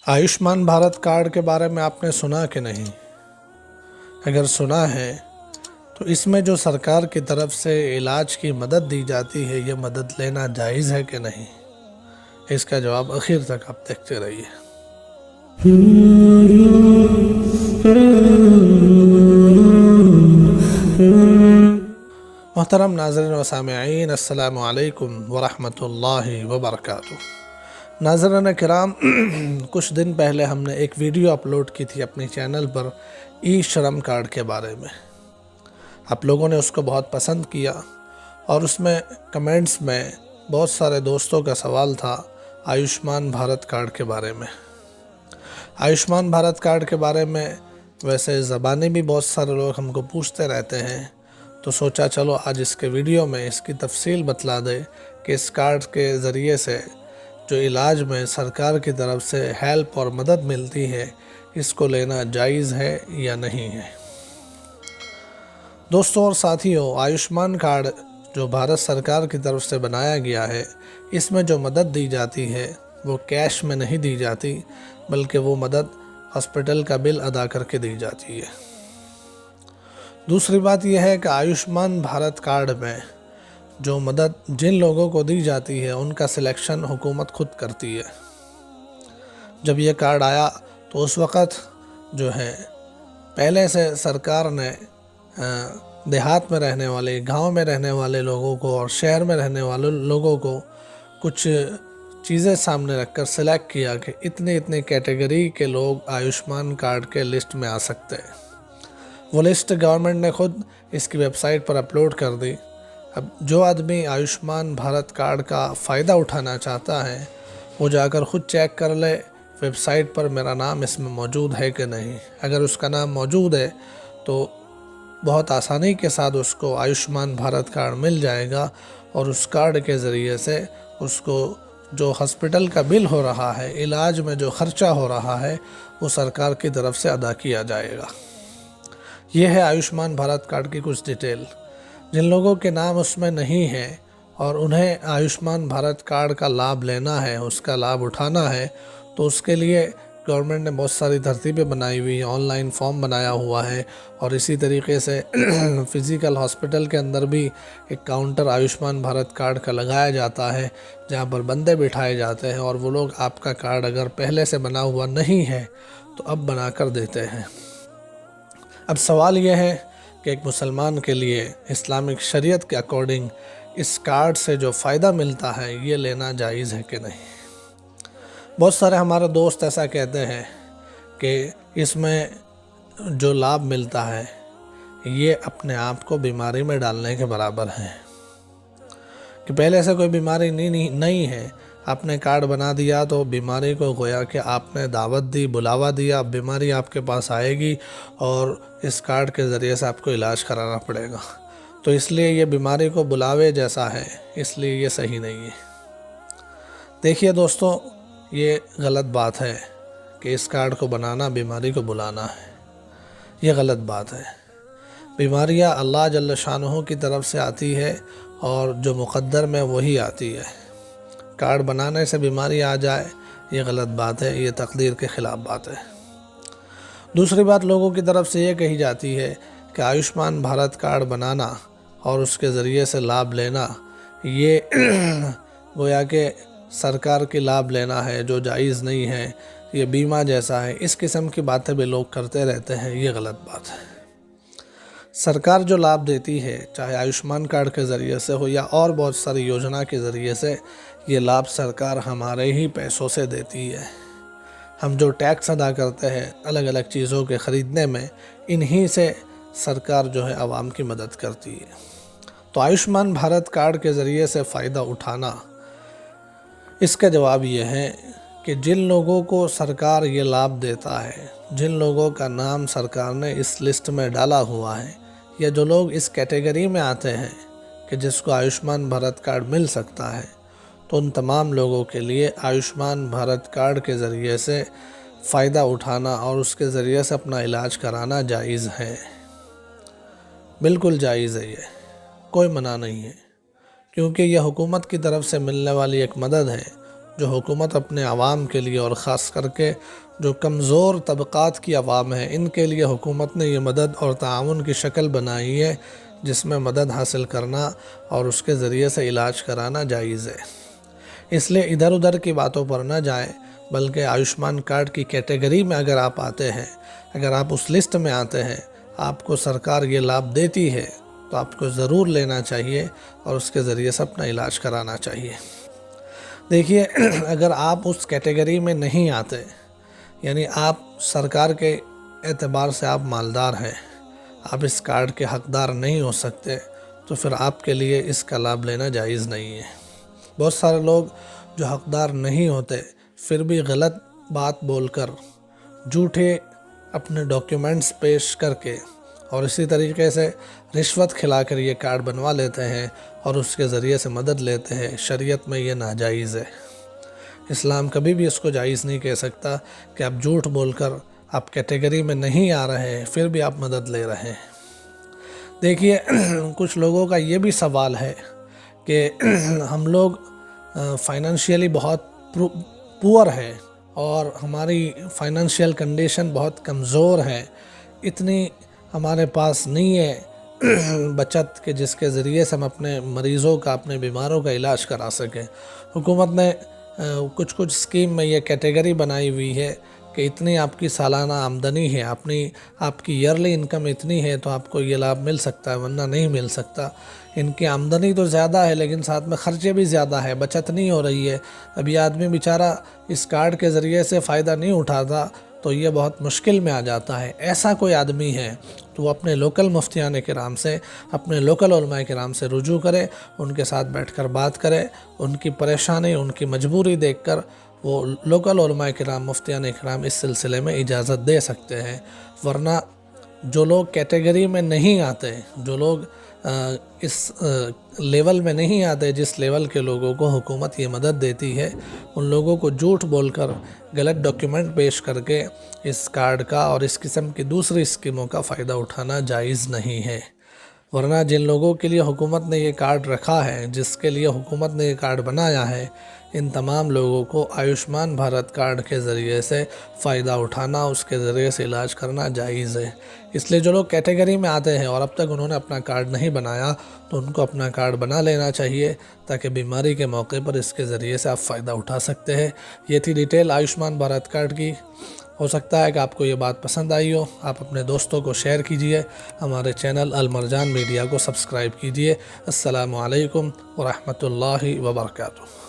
Ayushman Bharat card के बारे में आपने सुना कि नहीं? अगर सुना है तो इसमें जो सरकार की तरफ से इलाज की मदद दी जाती है, ये मदद लेना जायज़ है कि नहीं? इसका जवाब आखिर तक आप देखते रहिए। मोहतरम नाज़रीन व सामिईन, अस्सलामु अलैकुम व रहमतुल्लाहि व बरकातुहू। नाज़रीन किराम, कुछ दिन पहले हमने एक वीडियो अपलोड की थी अपने चैनल पर ई श्रम कार्ड के बारे में। आप लोगों ने उसको बहुत पसंद किया और उसमें कमेंट्स में बहुत सारे दोस्तों का सवाल था आयुष्मान भारत कार्ड के बारे में। आयुष्मान भारत कार्ड के बारे में वैसे ज़बानी भी बहुत सारे लोग हमको पूछते रहते हैं, तो सोचा चलो आज इसके वीडियो में इसकी तफसील बतला दे कि इस कार्ड के ज़रिए से जो इलाज में सरकार की तरफ से हेल्प और मदद मिलती है, इसको लेना जायज़ है या नहीं है। दोस्तों और साथियों, आयुष्मान कार्ड जो भारत सरकार की तरफ से बनाया गया है, इसमें जो मदद दी जाती है वो कैश में नहीं दी जाती, बल्कि वो मदद हॉस्पिटल का बिल अदा करके दी जाती है। दूसरी बात यह है कि आयुष्मान भारत कार्ड में जो मदद जिन लोगों को दी जाती है, उनका सिलेक्शन हुकूमत खुद करती है। जब ये कार्ड आया तो उस वक़्त जो है पहले से सरकार ने देहात में रहने वाले, गांव में रहने वाले लोगों को और शहर में रहने वाले लोगों को कुछ चीज़ें सामने रखकर सिलेक्ट किया कि इतने इतने कैटेगरी के लोग आयुष्मान कार्ड के लिस्ट में आ सकते हैं। वो लिस्ट गवर्नमेंट ने खुद इसकी वेबसाइट पर अपलोड कर दी। अब जो आदमी आयुष्मान भारत कार्ड का फ़ायदा उठाना चाहता है, वो जाकर ख़ुद चेक कर ले वेबसाइट पर मेरा नाम इसमें मौजूद है कि नहीं। अगर उसका नाम मौजूद है तो बहुत आसानी के साथ उसको आयुष्मान भारत कार्ड मिल जाएगा और उस कार्ड के ज़रिए से उसको जो हॉस्पिटल का बिल हो रहा है, इलाज में जो ख़र्चा हो रहा है, वो सरकार की तरफ से अदा किया जाएगा। ये है आयुष्मान भारत कार्ड की कुछ डिटेल। जिन लोगों के नाम उसमें नहीं है और उन्हें आयुष्मान भारत कार्ड का लाभ लेना है, उसका लाभ उठाना है, तो उसके लिए गवर्नमेंट ने बहुत सारी तरतीबें बनाई हुई हैं। ऑनलाइन फॉर्म बनाया हुआ है और इसी तरीके से फ़िज़िकल हॉस्पिटल के अंदर भी एक काउंटर आयुष्मान भारत कार्ड का लगाया जाता है, जहां पर बंदे बिठाए जाते हैं और वो लोग आपका कार्ड अगर पहले से बना हुआ नहीं है तो अब बना कर देते हैं। अब सवाल यह है कि एक मुसलमान के लिए इस्लामिक शरीयत के अकॉर्डिंग इस कार्ड से जो फ़ायदा मिलता है, ये लेना जायज़ है कि नहीं। बहुत सारे हमारे दोस्त ऐसा कहते हैं कि इसमें जो लाभ मिलता है ये अपने आप को बीमारी में डालने के बराबर है, कि पहले से कोई बीमारी नहीं है, आपने कार्ड बना दिया तो बीमारी को गोया कि आपने दावत दी, बुलावा दिया, अब बीमारी आपके पास आएगी और इस कार्ड के ज़रिए से आपको इलाज कराना पड़ेगा। तो इसलिए ये बीमारी को बुलावे जैसा है, इसलिए ये सही नहीं है। देखिए दोस्तों, ये गलत बात है कि इस कार्ड को बनाना बीमारी को बुलाना है, ये गलत बात है। बीमारियां अल्लाह जल्ल शानुहु की तरफ से आती है और जो मुक़द्दर में वही आती है। कार्ड बनाने से बीमारी आ जाए, ये गलत बात है, ये तकदीर के ख़िलाफ़ बात है। दूसरी बात, लोगों की तरफ से ये कही जाती है कि आयुष्मान भारत कार्ड बनाना और उसके ज़रिए से लाभ लेना, ये गोया के सरकार के लाभ लेना है, जो जायज़ नहीं है, ये बीमा जैसा है। इस किस्म की बातें भी लोग करते रहते हैं, ये गलत बात है। सरकार जो लाभ देती है, चाहे आयुष्मान कार्ड के ज़रिए से हो या और बहुत सारी योजना के ज़रिए से, ये लाभ सरकार हमारे ही पैसों से देती है। हम जो टैक्स अदा करते हैं अलग अलग चीज़ों के ख़रीदने में, इन्हीं से सरकार जो है आवाम की मदद करती है। तो आयुष्मान भारत कार्ड के ज़रिए से फ़ायदा उठाना, इसका जवाब ये है कि जिन लोगों को सरकार ये लाभ देता है, जिन लोगों का नाम सरकार ने इस लिस्ट में डाला हुआ है, या जो लोग इस कैटेगरी में आते हैं कि जिसको आयुष्मान भारत कार्ड मिल सकता है, तो उन तमाम लोगों के लिए आयुष्मान भारत कार्ड के ज़रिए से फ़ायदा उठाना और उसके ज़रिए से अपना इलाज कराना जायज़ है। बिल्कुल जायज़ है, ये कोई मना नहीं है, क्योंकि यह हुकूमत की तरफ से मिलने वाली एक मदद है जो हुकूमत अपने आवाम के लिए और ख़ास करके जो कमज़ोर तबक़ात की आवाम है, इनके लिए हुकूमत ने ये मदद और ताउन की शक्ल बनाई है, जिसमें मदद हासिल करना और उसके ज़रिए से इलाज कराना जायज़ है। इसलिए इधर उधर की बातों पर ना जाएं, बल्कि आयुष्मान कार्ड की कैटेगरी में अगर आप आते हैं, अगर आप उस लिस्ट में आते हैं, आपको सरकार ये लाभ देती है, तो आपको ज़रूर लेना चाहिए और उसके ज़रिए से अपना इलाज कराना चाहिए। देखिए, अगर आप उस कैटेगरी में नहीं आते, यानी आप सरकार के एतबार से आप मालदार हैं, आप इस कार्ड के हकदार नहीं हो सकते, तो फिर आपके लिए इसका लाभ लेना जायज़ नहीं है। बहुत सारे लोग जो हकदार नहीं होते फिर भी गलत बात बोलकर, झूठे अपने डॉक्यूमेंट्स पेश करके और इसी तरीके से रिश्वत खिलाकर ये कार्ड बनवा लेते हैं और उसके ज़रिए से मदद लेते हैं। शरीयत में ये नाजायज़ है। इस्लाम कभी भी इसको जायज़ नहीं कह सकता कि आप झूठ बोलकर आप कैटेगरी में नहीं आ रहे हैं फिर भी आप मदद ले रहे हैं। देखिए, कुछ लोगों का ये भी सवाल है कि हम लोग फाइनेंशियली बहुत पुअर है और हमारी फाइनेंशियल कंडीशन बहुत कमज़ोर है, इतनी हमारे पास नहीं है बचत के जिसके ज़रिए से हम अपने मरीज़ों का, अपने बीमारों का इलाज करा सकें। हुकूमत ने कुछ कुछ स्कीम में ये कैटेगरी बनाई हुई है कि इतनी आपकी सालाना आमदनी है, आपकी ईयरली इनकम इतनी है तो आपको ये लाभ मिल सकता है, वरना नहीं मिल सकता। इनकी आमदनी तो ज़्यादा है लेकिन साथ में ख़र्चे भी ज़्यादा है, बचत नहीं हो रही है। अभी आदमी बेचारा इस कार्ड के ज़रिए से फ़ायदा नहीं उठाता तो ये बहुत मुश्किल में आ जाता है। ऐसा कोई आदमी है तो वो अपने लोकल मुफ्तियान किराम से, अपने लोकल उलमाए किराम से रुजू करे, उनके साथ बैठकर बात करे, उनकी परेशानी, उनकी मजबूरी देखकर वो लोकल उलमाए किराम, मुफ्तियान किराम इस सिलसिले में इजाज़त दे सकते हैं। वरना जो लोग कैटेगरी में नहीं आते, जो लोग इस लेवल में नहीं आते जिस लेवल के लोगों को हुकूमत ये मदद देती है, उन लोगों को झूठ बोलकर, गलत डॉक्यूमेंट पेश करके इस कार्ड का और इस किस्म की दूसरी स्कीमों का फ़ायदा उठाना जायज़ नहीं है। वरना जिन लोगों के लिए हुकूमत ने ये कार्ड रखा है, जिसके लिए हुकूमत ने ये कार्ड बनाया है, इन तमाम लोगों को आयुष्मान भारत कार्ड के ज़रिए से फ़ायदा उठाना, उसके ज़रिए से इलाज करना जायज़ है। इसलिए जो लोग कैटेगरी में आते हैं और अब तक उन्होंने अपना कार्ड नहीं बनाया, तो उनको अपना कार्ड बना लेना चाहिए ताकि बीमारी के मौके पर इसके ज़रिए से आप फ़ायदा उठा सकते हैं। ये थी डिटेल आयुष्मान भारत कार्ड की। हो सकता है कि आपको ये बात पसंद आई हो। आप अपने दोस्तों को शेयर कीजिए, हमारे चैनल अल मरजान मीडिया को सब्सक्राइब कीजिए। अस्सलामु अलैकुम व रहमतुल्लाहि व बरकातुहू।